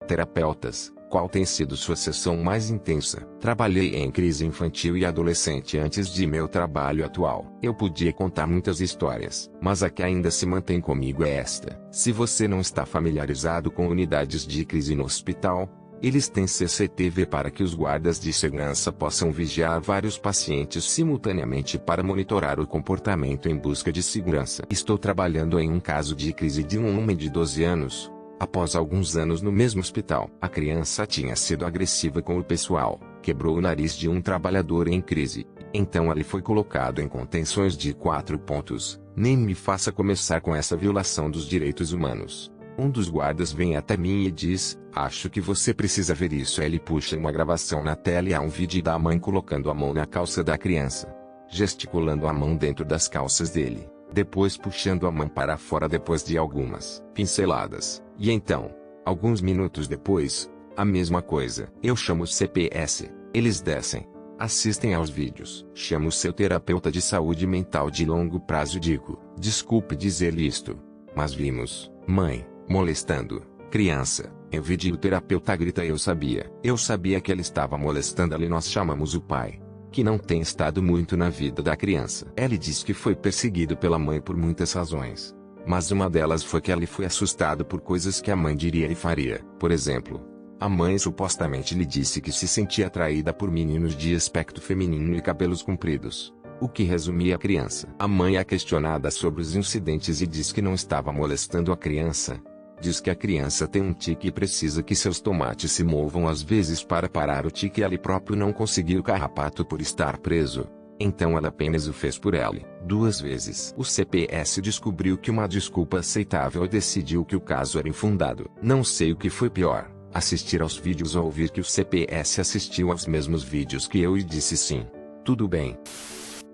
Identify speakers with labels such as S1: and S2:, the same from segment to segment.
S1: Terapeutas, qual tem sido sua sessão mais intensa? Trabalhei em crise infantil e adolescente antes de meu trabalho atual. Eu podia contar muitas histórias, mas a que ainda se mantém comigo é esta. Se você não está familiarizado com unidades de crise no hospital, eles têm CCTV para que os guardas de segurança possam vigiar vários pacientes simultaneamente para monitorar o comportamento em busca de segurança. Estou trabalhando em um caso de crise de um homem de 12 anos. Após alguns anos no mesmo hospital, a criança tinha sido agressiva com o pessoal, quebrou o nariz de um trabalhador em crise. Então ele foi colocado em contenções de 4 pontos. Nem me faça começar com essa violação dos direitos humanos. Um dos guardas vem até mim e diz: acho que você precisa ver isso. Ele puxa uma gravação na tela e há um vídeo da mãe colocando a mão na calça da criança, gesticulando a mão dentro das calças dele, depois puxando a mão para fora depois de algumas pinceladas. E então, alguns minutos depois, a mesma coisa. Eu chamo o CPS, eles descem, assistem aos vídeos. Chamo seu terapeuta de saúde mental de longo prazo e digo: desculpe dizer-lhe isto, mas vimos, mãe, molestando criança em vídeo. O terapeuta grita: eu sabia que ele estava molestando ali. Nós chamamos o pai, que não tem estado muito na vida da criança. Ele diz que foi perseguido pela mãe por muitas razões, mas uma delas foi que ele foi assustado por coisas que a mãe diria e faria. Por exemplo, a mãe supostamente lhe disse que se sentia atraída por meninos de aspecto feminino e cabelos compridos, o que resumia a criança. A mãe é questionada sobre os incidentes e diz que não estava molestando a criança. Diz que a criança tem um tique e precisa que seus tomates se movam às vezes para parar o tique e ele próprio não conseguiu o carrapato por estar preso. Então ela apenas o fez por ele 2 vezes. O CPS descobriu que uma desculpa aceitável e decidiu que o caso era infundado. Não sei o que foi pior, assistir aos vídeos ou ouvir que o CPS assistiu aos mesmos vídeos que eu e disse sim, tudo bem.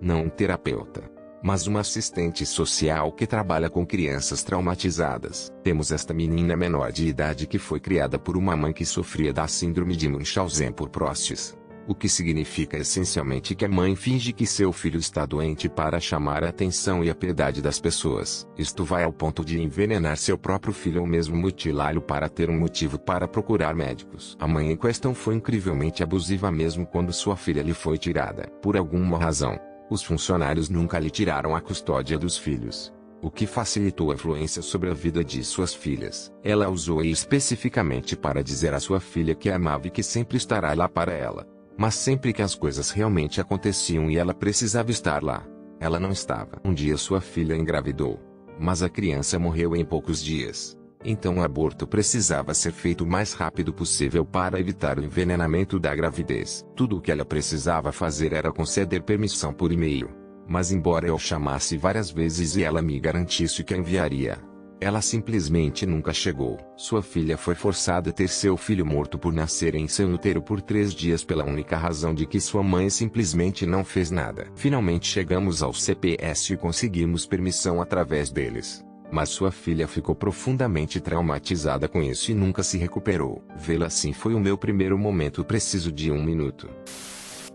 S1: Não um terapeuta, mas uma assistente social que trabalha com crianças traumatizadas. Temos esta menina menor de idade que foi criada por uma mãe que sofria da síndrome de Munchausen por Prostes, o que significa essencialmente que a mãe finge que seu filho está doente para chamar a atenção e a piedade das pessoas. Isto vai ao ponto de envenenar seu próprio filho ou mesmo mutilá-lo para ter um motivo para procurar médicos. A mãe em questão foi incrivelmente abusiva mesmo quando sua filha lhe foi tirada. Por alguma razão, os funcionários nunca lhe tiraram a custódia dos filhos, o que facilitou a influência sobre a vida de suas filhas. Ela usou especificamente para dizer à sua filha que a amava e que sempre estará lá para ela. Mas sempre que as coisas realmente aconteciam e ela precisava estar lá, ela não estava. Um dia sua filha engravidou, mas a criança morreu em poucos dias. Então o aborto precisava ser feito o mais rápido possível para evitar o envenenamento da gravidez. Tudo o que ela precisava fazer era conceder permissão por e-mail. Mas embora eu chamasse várias vezes e ela me garantisse que a enviaria, ela simplesmente nunca chegou. Sua filha foi forçada a ter seu filho morto por nascer em seu útero por 3 dias pela única razão de que sua mãe simplesmente não fez nada. Finalmente chegamos ao CPS e conseguimos permissão através deles. Mas sua filha ficou profundamente traumatizada com isso e nunca se recuperou. Vê-la assim foi o meu primeiro momento preciso de 1 minuto.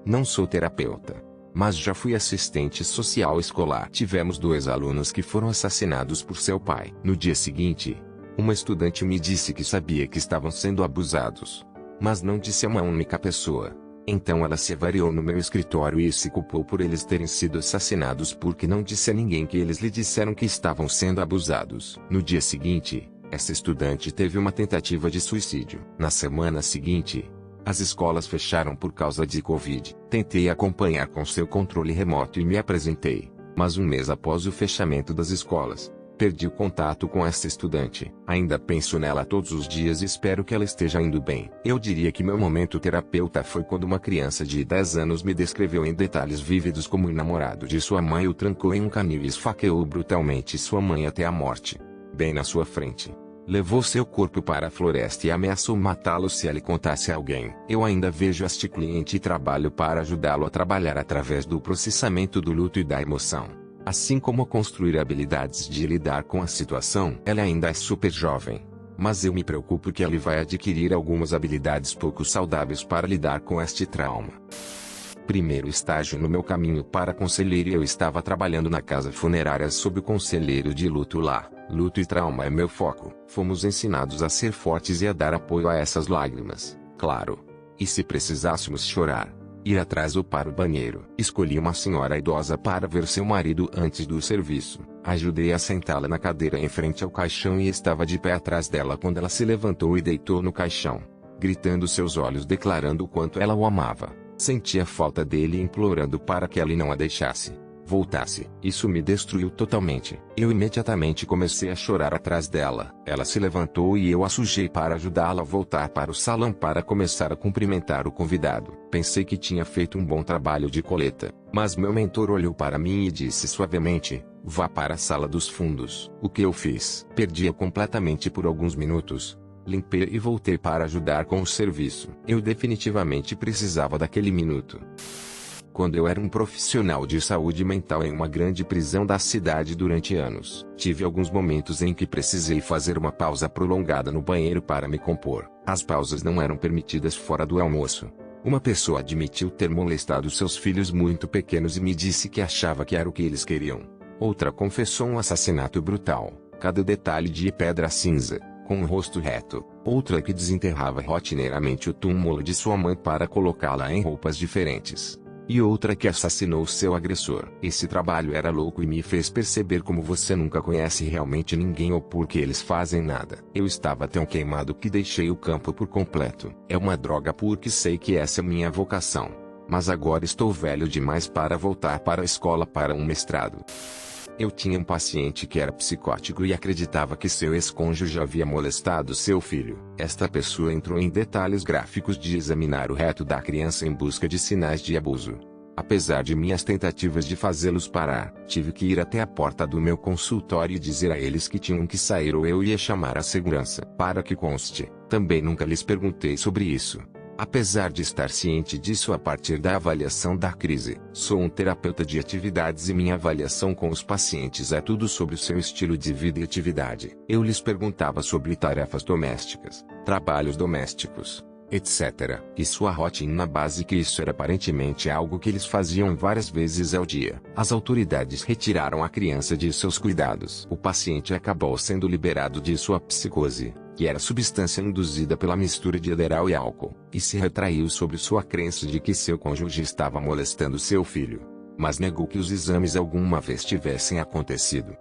S1: Não sou terapeuta, mas já fui assistente social escolar. Tivemos 2 alunos que foram assassinados por seu pai. No dia seguinte, uma estudante me disse que sabia que estavam sendo abusados, mas não disse a uma única pessoa. Então ela se avariou no meu escritório e se culpou por eles terem sido assassinados porque não disse a ninguém que eles lhe disseram que estavam sendo abusados. No dia seguinte, essa estudante teve uma tentativa de suicídio. Na semana seguinte, as escolas fecharam por causa de Covid. Tentei acompanhar com seu controle remoto e me apresentei, mas 1 mês após o fechamento das escolas, perdi o contato com essa estudante. Ainda penso nela todos os dias e espero que ela esteja indo bem. Eu diria que meu momento terapeuta foi quando uma criança de 10 anos me descreveu em detalhes vívidos como o namorado de sua mãe o trancou em um canil e esfaqueou brutalmente sua mãe até a morte, bem na sua frente. Levou seu corpo para a floresta e ameaçou matá-lo se ele contasse a alguém. Eu ainda vejo este cliente e trabalho para ajudá-lo a trabalhar através do processamento do luto e da emoção, assim como construir habilidades de lidar com a situação. Ela ainda é super jovem, mas eu me preocupo que ele vai adquirir algumas habilidades pouco saudáveis para lidar com este trauma. primeiro estágio no meu caminho para conselheiro, eu estava trabalhando na casa funerária sob o conselheiro de luto lá. Luto e trauma é meu foco. Fomos ensinados a ser fortes e a dar apoio a essas lágrimas, claro. E se precisássemos chorar, ir atrás ou para o banheiro. Escolhi uma senhora idosa para ver seu marido antes do serviço. Ajudei a sentá-la na cadeira em frente ao caixão e estava de pé atrás dela quando ela se levantou e deitou no caixão, gritando seus olhos declarando o quanto ela o amava. Sentia falta dele implorando para que ele não a deixasse. Voltasse. Isso me destruiu totalmente. Eu imediatamente comecei a chorar atrás dela. Ela se levantou e eu a sujei para ajudá-la a voltar para o salão para começar a cumprimentar o convidado. Pensei que tinha feito um bom trabalho de coleta, mas meu mentor olhou para mim e disse suavemente: vá para a sala dos fundos. O que eu fiz? Perdi-a completamente por alguns minutos. Limpei e voltei para ajudar com o serviço. Eu definitivamente precisava daquele minuto. Quando eu era um profissional de saúde mental em uma grande prisão da cidade durante anos, tive alguns momentos em que precisei fazer uma pausa prolongada no banheiro para me compor. As pausas não eram permitidas fora do almoço. Uma pessoa admitiu ter molestado seus filhos muito pequenos e me disse que achava que era o que eles queriam. Outra confessou um assassinato brutal, cada detalhe de pedra cinza, com o rosto reto. Outra que desenterrava rotineiramente o túmulo de sua mãe para colocá-la em roupas diferentes. E outra que assassinou seu agressor. Esse trabalho era louco e me fez perceber como você nunca conhece realmente ninguém ou por que eles fazem nada. Eu estava tão queimado que deixei o campo por completo. É uma droga porque sei que essa é minha vocação. Mas agora estou velho demais para voltar para a escola para um mestrado. Eu tinha um paciente que era psicótico e acreditava que seu ex-cônjuge havia molestado seu filho. Esta pessoa entrou em detalhes gráficos de examinar o reto da criança em busca de sinais de abuso. Apesar de minhas tentativas de fazê-los parar, tive que ir até a porta do meu consultório e dizer a eles que tinham que sair ou eu ia chamar a segurança. Para que conste, também nunca lhes perguntei sobre isso. Apesar de estar ciente disso a partir da avaliação da crise, sou um terapeuta de atividades e minha avaliação com os pacientes é tudo sobre o seu estilo de vida e atividade. Eu lhes perguntava sobre tarefas domésticas, trabalhos domésticos, etc. E sua rotina básica. Isso era aparentemente algo que eles faziam várias vezes ao dia. As autoridades retiraram a criança de seus cuidados. O paciente acabou sendo liberado de sua psicose, que era substância induzida pela mistura de Adderall e álcool, e se retraiu sobre sua crença de que seu cônjuge estava molestando seu filho, mas negou que os exames alguma vez tivessem acontecido.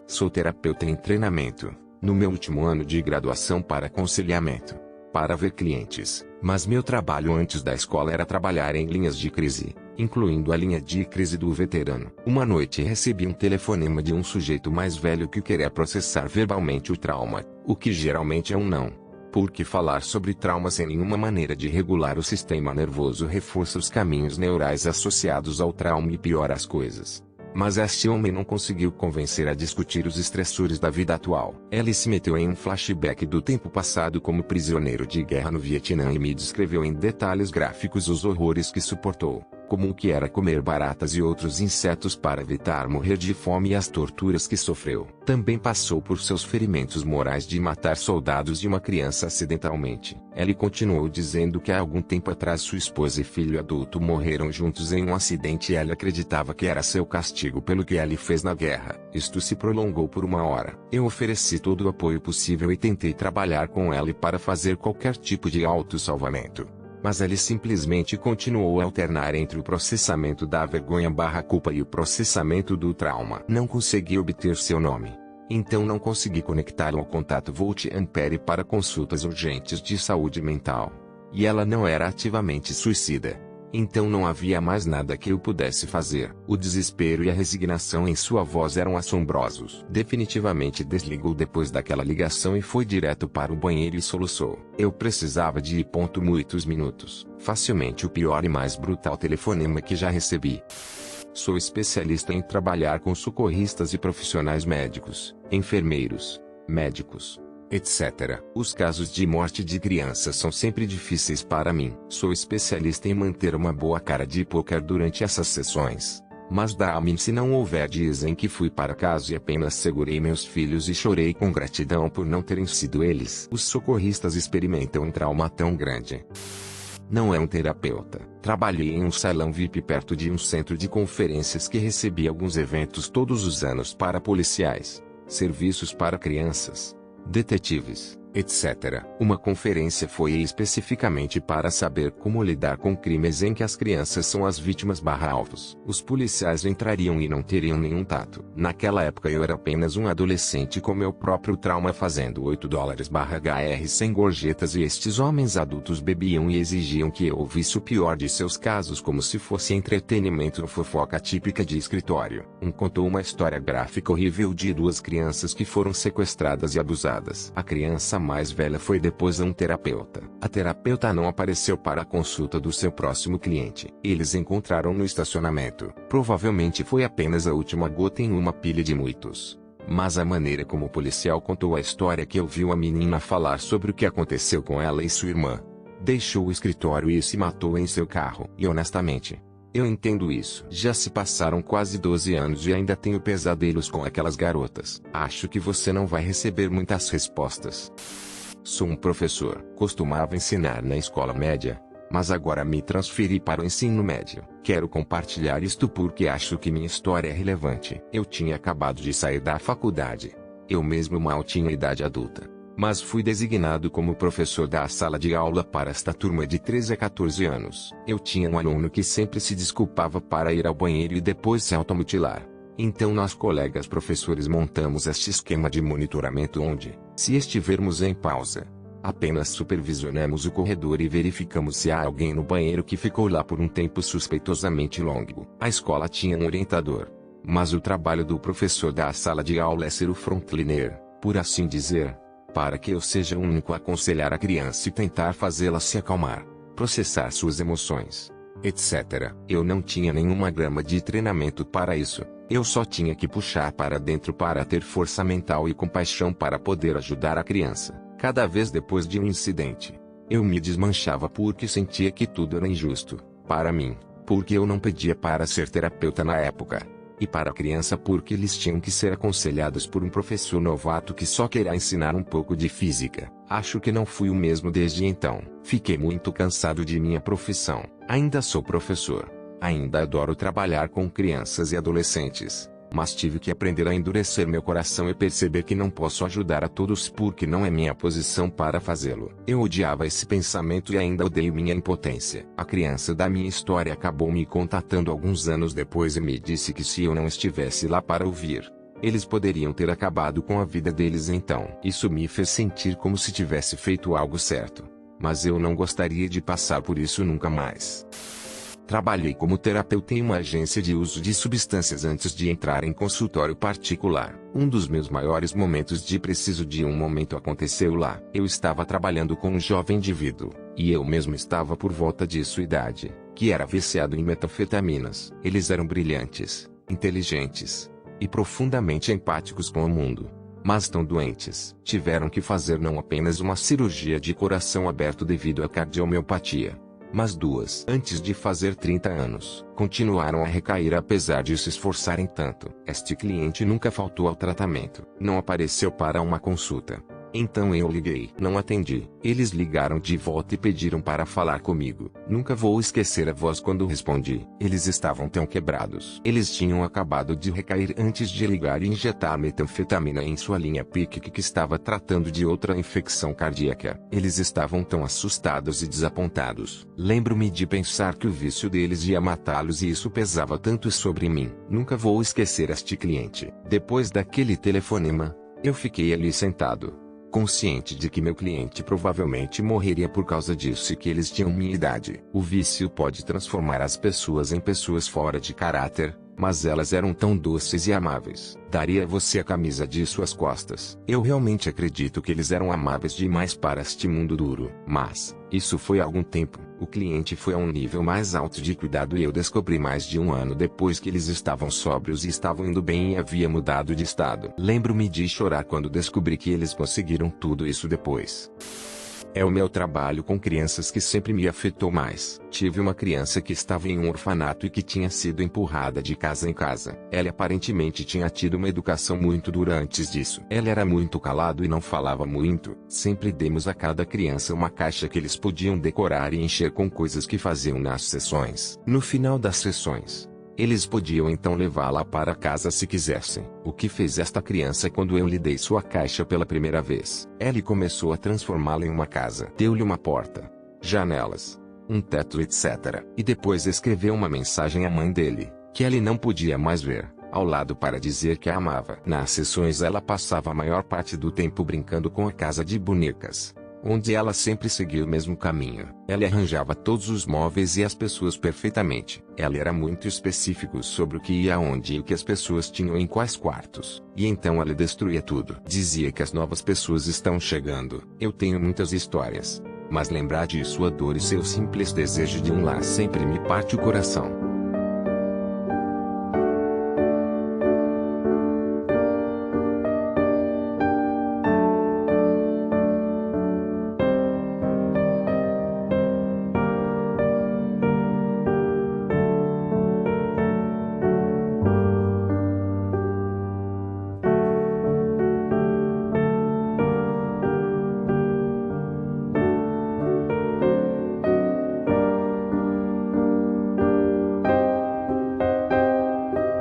S1: Sou terapeuta em treinamento, no meu último ano de graduação para aconselhamento, para ver clientes, mas meu trabalho antes da escola era trabalhar em linhas de crise, incluindo a linha de crise do veterano. Uma noite recebi um telefonema de um sujeito mais velho que queria processar verbalmente o trauma, o que geralmente é um não. Porque falar sobre trauma sem nenhuma maneira de regular o sistema nervoso reforça os caminhos neurais associados ao trauma e piora as coisas. Mas este homem não conseguiu convencer a discutir os estressores da vida atual. Ele se meteu em um flashback do tempo passado como prisioneiro de guerra no Vietnã e me descreveu em detalhes gráficos os horrores que suportou, como o que era comer baratas e outros insetos para evitar morrer de fome e as torturas que sofreu. Também passou por seus ferimentos morais de matar soldados e uma criança acidentalmente. Ele continuou dizendo que há algum tempo atrás sua esposa e filho adulto morreram juntos em um acidente e ele acreditava que era seu castigo pelo que ele fez na guerra. Isto se prolongou por 1 hora. Eu ofereci todo o apoio possível e tentei trabalhar com ele para fazer qualquer tipo de autossalvamento. Mas ele simplesmente continuou a alternar entre o processamento da vergonha/culpa e o processamento do trauma. Não consegui obter seu nome. Então não consegui conectá-lo ao contato Volt Ampere para consultas urgentes de saúde mental. E ela não era ativamente suicida. Então não havia mais nada que eu pudesse fazer. O desespero e a resignação em sua voz eram assombrosos. Definitivamente desligou depois daquela ligação e foi direto para o banheiro e soluçou. Eu precisava de ir. Muitos minutos. Facilmente o pior e mais brutal telefonema que já recebi. Sou especialista em trabalhar com socorristas e profissionais médicos, enfermeiros, médicos, etc. Os casos de morte de crianças são sempre difíceis para mim. Sou especialista em manter uma boa cara de poker durante essas sessões. Mas dá-me se não houver dias em que fui para casa e apenas segurei meus filhos e chorei com gratidão por não terem sido eles. Os socorristas experimentam um trauma tão grande. Não é um terapeuta. Trabalhei em um salão VIP perto de um centro de conferências que recebia alguns eventos todos os anos para policiais, serviços para crianças, detetives, etc. Uma conferência foi especificamente para saber como lidar com crimes em que as crianças são as vítimas/alvos. Os policiais entrariam e não teriam nenhum tato. Naquela época eu era apenas um adolescente com meu próprio trauma fazendo $8/hr sem gorjetas e estes homens adultos bebiam e exigiam que eu ouvisse o pior de seus casos como se fosse entretenimento ou fofoca típica de escritório. Um contou uma história gráfica horrível de 2 crianças que foram sequestradas e abusadas. A criança mais velha foi depois a um terapeuta. A terapeuta não apareceu para a consulta do seu próximo cliente. Eles encontraram no estacionamento. Provavelmente foi apenas a última gota em uma pilha de muitos. Mas a maneira como o policial contou a história que ouviu a menina falar sobre o que aconteceu com ela e sua irmã. Deixou o escritório e se matou em seu carro. E honestamente, eu entendo isso. Já se passaram quase 12 anos e ainda tenho pesadelos com aquelas garotas. Acho que você não vai receber muitas respostas. Sou um professor. Costumava ensinar na escola média, mas agora me transferi para o ensino médio. Quero compartilhar isto porque acho que minha história é relevante. Eu tinha acabado de sair da faculdade. Eu mesmo mal tinha idade adulta. Mas fui designado como professor da sala de aula para esta turma de 13 a 14 anos. Eu tinha um aluno que sempre se desculpava para ir ao banheiro e depois se automutilar. Então nós colegas professores montamos este esquema de monitoramento onde, se estivermos em pausa, apenas supervisionamos o corredor e verificamos se há alguém no banheiro que ficou lá por um tempo suspeitosamente longo. A escola tinha um orientador, mas o trabalho do professor da sala de aula é ser o frontliner, por assim dizer, para que eu seja o único a aconselhar a criança e tentar fazê-la se acalmar, processar suas emoções, etc. Eu não tinha nenhuma grama de treinamento para isso. Eu só tinha que puxar para dentro para ter força mental e compaixão para poder ajudar a criança. Cada vez depois de um incidente, eu me desmanchava porque sentia que tudo era injusto, para mim, porque eu não pedia para ser terapeuta na época. E para a criança porque eles tinham que ser aconselhados por um professor novato que só queria ensinar um pouco de física. Acho que não fui o mesmo desde então. Fiquei muito cansado de minha profissão. Ainda sou professor. Ainda adoro trabalhar com crianças e adolescentes. Mas tive que aprender a endurecer meu coração e perceber que não posso ajudar a todos porque não é minha posição para fazê-lo. Eu odiava esse pensamento e ainda odeio minha impotência. A criança da minha história acabou me contatando alguns anos depois e me disse que se eu não estivesse lá para ouvir, eles poderiam ter acabado com a vida deles então. Isso me fez sentir como se tivesse feito algo certo. Mas eu não gostaria de passar por isso nunca mais. Trabalhei como terapeuta em uma agência de uso de substâncias antes de entrar em consultório particular. Um dos meus maiores momentos de preciso de um momento aconteceu lá. Eu estava trabalhando com um jovem indivíduo, e eu mesmo estava por volta de sua idade, que era viciado em metanfetaminas. Eles eram brilhantes, inteligentes e profundamente empáticos com o mundo, mas tão doentes. Tiveram que fazer não apenas uma cirurgia de coração aberto devido à cardiomiopatia, mas 2. Antes de fazer 30 anos, continuaram a recair apesar de se esforçarem tanto. Este cliente nunca faltou ao tratamento. Não apareceu para uma consulta. Então eu liguei. Não atendi. Eles ligaram de volta e pediram para falar comigo. Nunca vou esquecer a voz quando respondi. Eles estavam tão quebrados. Eles tinham acabado de recair antes de ligar e injetar metanfetamina em sua linha PIC que estava tratando de outra infecção cardíaca. Eles estavam tão assustados e desapontados. Lembro-me de pensar que o vício deles ia matá-los e isso pesava tanto sobre mim. Nunca vou esquecer este cliente. Depois daquele telefonema, eu fiquei ali sentado, consciente de que meu cliente provavelmente morreria por causa disso e que eles tinham minha idade. O vício pode transformar as pessoas em pessoas fora de caráter, mas elas eram tão doces e amáveis. Daria a você a camisa de suas costas. Eu realmente acredito que eles eram amáveis demais para este mundo duro. Mas, isso foi há algum tempo. O cliente foi a um nível mais alto de cuidado e eu descobri mais de um ano depois que eles estavam sóbrios e estavam indo bem e havia mudado de estado. Lembro-me de chorar quando descobri que eles conseguiram tudo isso depois. É o meu trabalho com crianças que sempre me afetou mais. Tive uma criança que estava em um orfanato e que tinha sido empurrada de casa em casa. Ela aparentemente tinha tido uma educação muito dura antes disso. Ela era muito calado e não falava muito. Sempre demos a cada criança uma caixa que eles podiam decorar e encher com coisas que faziam nas sessões. No final das sessões, eles podiam então levá-la para casa se quisessem. O que fez esta criança quando eu lhe dei sua caixa pela primeira vez? Ele começou a transformá-la em uma casa. Deu-lhe uma porta, janelas, um teto, etc. E depois escreveu uma mensagem à mãe dele, que ele não podia mais ver, ao lado para dizer que a amava. Nas sessões ela passava a maior parte do tempo brincando com a casa de bonecas, onde ela sempre seguia o mesmo caminho. Ela arranjava todos os móveis e as pessoas perfeitamente. Ela era muito específico sobre o que ia aonde e o que as pessoas tinham em quais quartos. E então ela destruía tudo. Dizia que as novas pessoas estão chegando. Eu tenho muitas histórias, mas lembrar de sua dor e seu simples desejo de um lar sempre me parte o coração.